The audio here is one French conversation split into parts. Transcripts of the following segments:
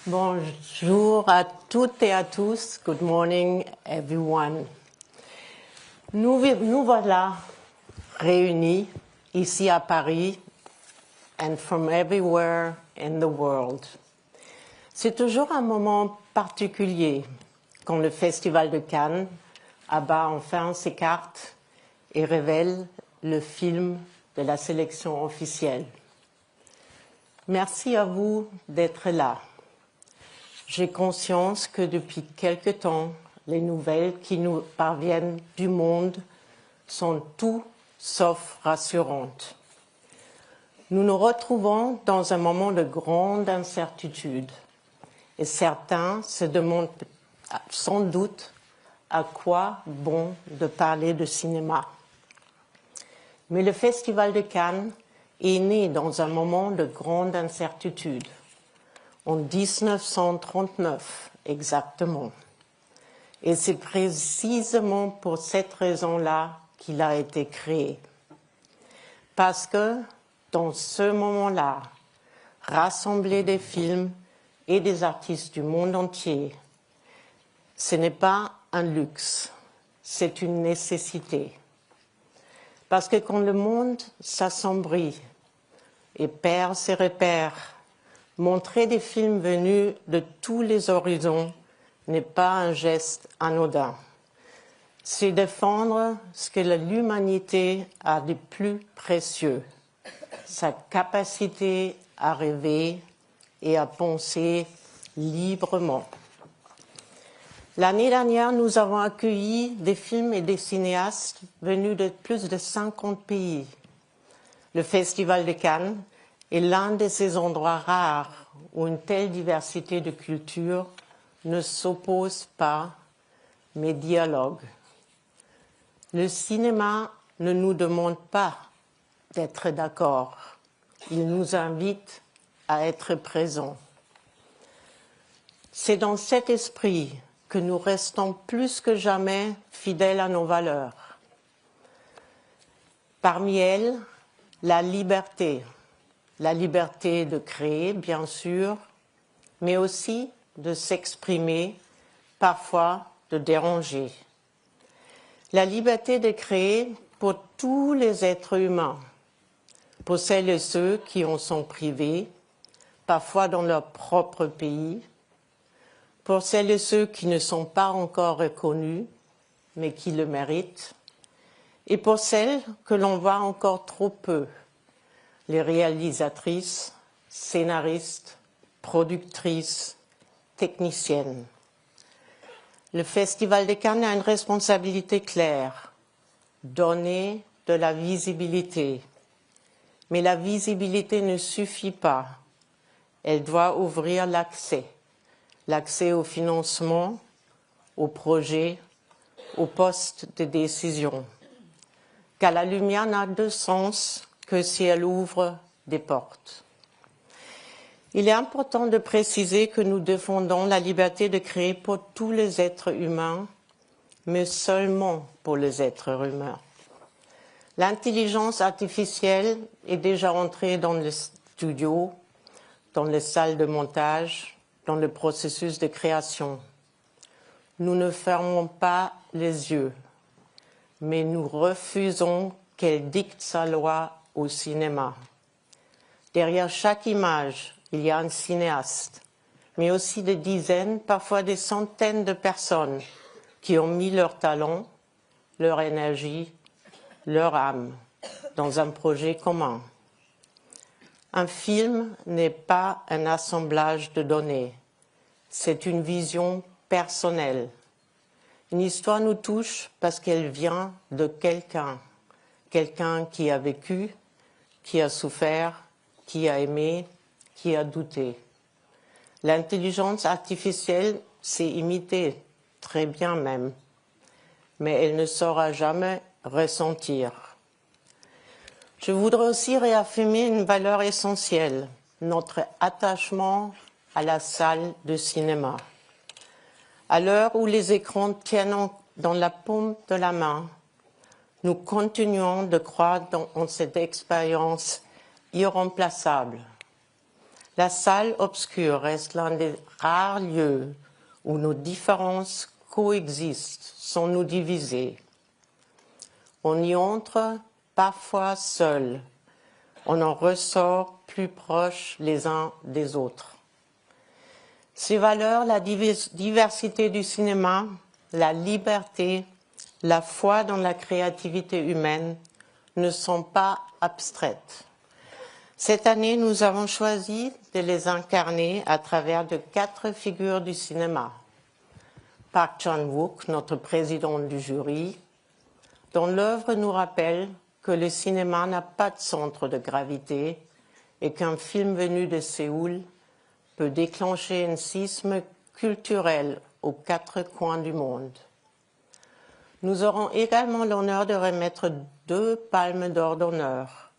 Bonjour à toutes et à tous. Good morning, everyone. Nous voilà réunis ici à Paris and from everywhere in the world. C'est toujours un moment particulier quand le Festival de Cannes abat enfin ses cartes et révèle le film de la sélection officielle. Merci à vous d'être là. J'ai conscience que depuis quelque temps, les nouvelles qui nous parviennent du monde sont tout sauf rassurantes. Nous nous retrouvons dans un moment de grande incertitude et certains se demandent sans doute à quoi bon de parler de cinéma. Mais le Festival de Cannes est né dans un moment de grande incertitude. En 1939, exactement. Et c'est précisément pour cette raison-là qu'il a été créé. Parce que, dans ce moment-là, rassembler des films et des artistes du monde entier, ce n'est pas un luxe, c'est une nécessité. Parce que quand le monde s'assombrit et perd ses repères, montrer des films venus de tous les horizons n'est pas un geste anodin. C'est défendre ce que l'humanité a de plus précieux, sa capacité à rêver et à penser librement. L'année dernière, nous avons accueilli des films et des cinéastes venus de plus de 50 pays. Le Festival de Cannes est l'un de ces endroits rares où une telle diversité de cultures ne s'oppose pas, mais dialogue. Le cinéma ne nous demande pas d'être d'accord, il nous invite à être présents. C'est dans cet esprit que nous restons plus que jamais fidèles à nos valeurs. Parmi elles, la liberté de créer, bien sûr, mais aussi de s'exprimer, parfois de déranger. La liberté de créer pour tous les êtres humains, pour celles et ceux qui en sont privés, parfois dans leur propre pays, pour celles et ceux qui ne sont pas encore reconnus, mais qui le méritent, et pour celles que l'on voit encore trop peu, les réalisatrices, scénaristes, productrices, techniciennes. Le Festival de Cannes a une responsabilité claire, donner de la visibilité. Mais la visibilité ne suffit pas. Elle doit ouvrir l'accès au financement, aux projets, aux postes de décision. Car la lumière n'a de sens que si elle ouvre des portes. Il est important de préciser que nous défendons la liberté de créer pour tous les êtres humains, mais seulement pour les êtres humains. L'intelligence artificielle est déjà entrée dans les studios, dans les salles de montage, dans le processus de création. Nous ne fermons pas les yeux, mais nous refusons qu'elle dicte sa loi au cinéma. Derrière chaque image, il y a un cinéaste, mais aussi des dizaines, parfois des centaines de personnes qui ont mis leur talent, leur énergie, leur âme dans un projet commun. Un film n'est pas un assemblage de données, c'est une vision personnelle. Une histoire nous touche parce qu'elle vient de quelqu'un qui a vécu, qui a souffert, qui a aimé, qui a douté. L'intelligence artificielle sait imiter, très bien même, mais elle ne saura jamais ressentir. Je voudrais aussi réaffirmer une valeur essentielle, notre attachement à la salle de cinéma. À l'heure où les écrans tiennent dans la paume de la main, nous continuons de croire en cette expérience irremplaçable. La salle obscure reste l'un des rares lieux où nos différences coexistent sans nous diviser. On y entre parfois seul, on en ressort plus proches les uns des autres. Ces valeurs, la diversité du cinéma, la liberté, la foi dans la créativité humaine ne sont pas abstraites. Cette année, nous avons choisi de les incarner à travers de 4 figures du cinéma. Park Chan-wook, notre président du jury, dont l'œuvre nous rappelle que le cinéma n'a pas de centre de gravité et qu'un film venu de Séoul peut déclencher un séisme culturel aux 4 coins du monde. Nous aurons également l'honneur de remettre 2 palmes d'or d'honneur.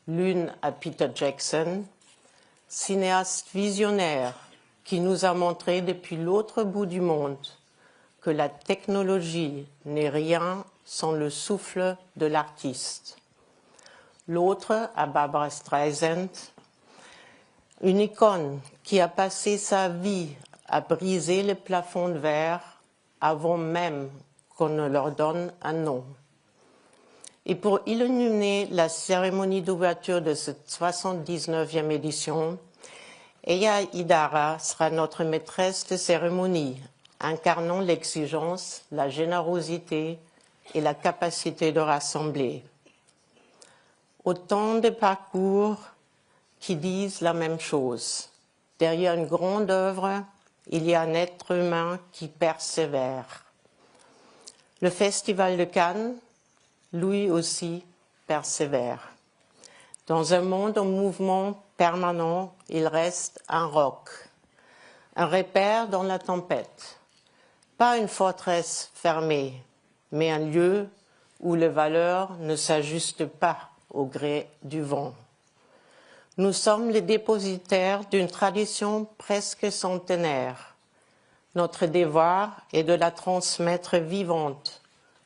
L'une à Peter Jackson, cinéaste visionnaire qui nous a montré depuis l'autre bout du monde que la technologie n'est rien sans le souffle de l'artiste. L'autre à Barbra Streisand, une icône qui a passé sa vie à briser les plafonds de verre avant même qu'on ne leur donne un nom. Et pour illuminer la cérémonie d'ouverture de cette 79e édition, Eya Idara sera notre maîtresse de cérémonie, incarnant l'exigence, la générosité et la capacité de rassembler. Autant de parcours qui disent la même chose. Derrière une grande œuvre, il y a un être humain qui persévère. Le Festival de Cannes, lui aussi, persévère. Dans un monde en mouvement permanent, il reste un roc, un repère dans la tempête. Pas une forteresse fermée, mais un lieu où les valeurs ne s'ajustent pas au gré du vent. Nous sommes les dépositaires d'une tradition presque centenaire. Notre devoir est de la transmettre vivante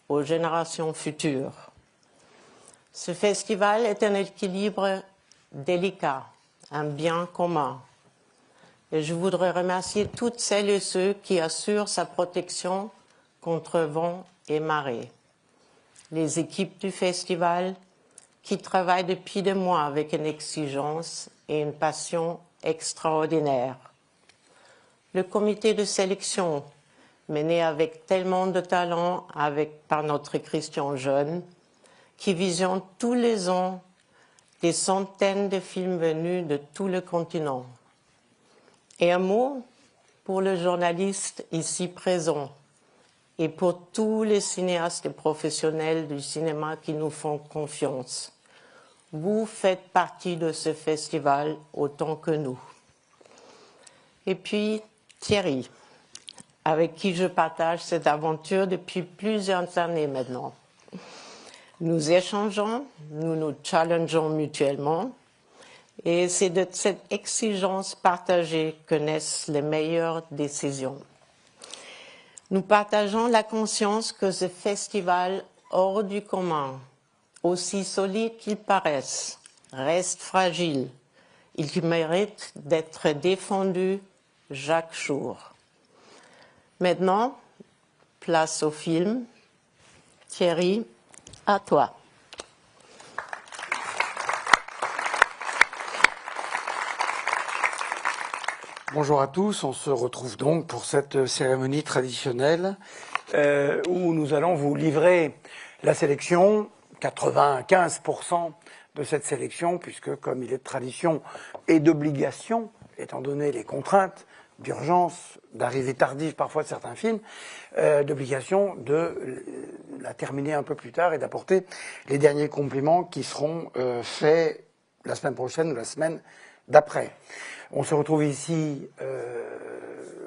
aux générations futures. Ce festival est un équilibre délicat, un bien commun. Et je voudrais remercier toutes celles et ceux qui assurent sa protection contre vent et marée. Les équipes du festival qui travaillent depuis des mois avec une exigence et une passion extraordinaires. Le comité de sélection, mené avec tellement de talent par notre Christian Jeune, qui visionne tous les ans des centaines de films venus de tout le continent. Et un mot pour le journaliste ici présent et pour tous les cinéastes et professionnels du cinéma qui nous font confiance. Vous faites partie de ce festival autant que nous. Et puis Thierry, avec qui je partage cette aventure depuis plusieurs années maintenant. Nous échangeons, nous nous challengeons mutuellement et c'est de cette exigence partagée que naissent les meilleures décisions. Nous partageons la conscience que ce festival hors du commun, aussi solide qu'il paraisse, reste fragile. Il mérite d'être défendu chaque jour. Maintenant, place au film. Thierry, à toi. Bonjour à tous, on se retrouve donc pour cette cérémonie traditionnelle où nous allons vous livrer la sélection, 95% de cette sélection, puisque comme il est de tradition et d'obligation, étant donné les contraintes d'urgence, d'arrivée tardive parfois de certains films, d'obligation de la terminer un peu plus tard et d'apporter les derniers compléments qui seront faits la semaine prochaine ou la semaine d'après. On se retrouve ici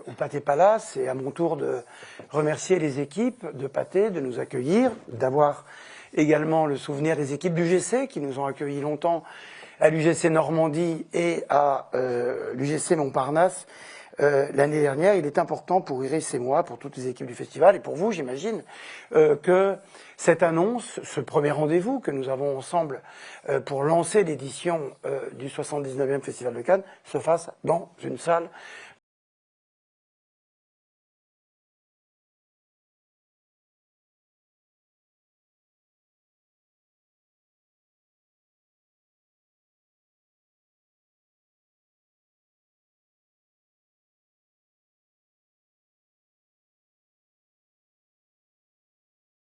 au Pathé Palace et à mon tour de remercier les équipes de Pathé de nous accueillir, d'avoir également le souvenir des équipes d'UGC qui nous ont accueillis longtemps à l'UGC Normandie et à l'UGC Montparnasse l'année dernière, il est important pour Iris et moi, pour toutes les équipes du festival, et pour vous, j'imagine, que cette annonce, ce premier rendez-vous que nous avons ensemble pour lancer l'édition du 79e Festival de Cannes, se fasse dans une salle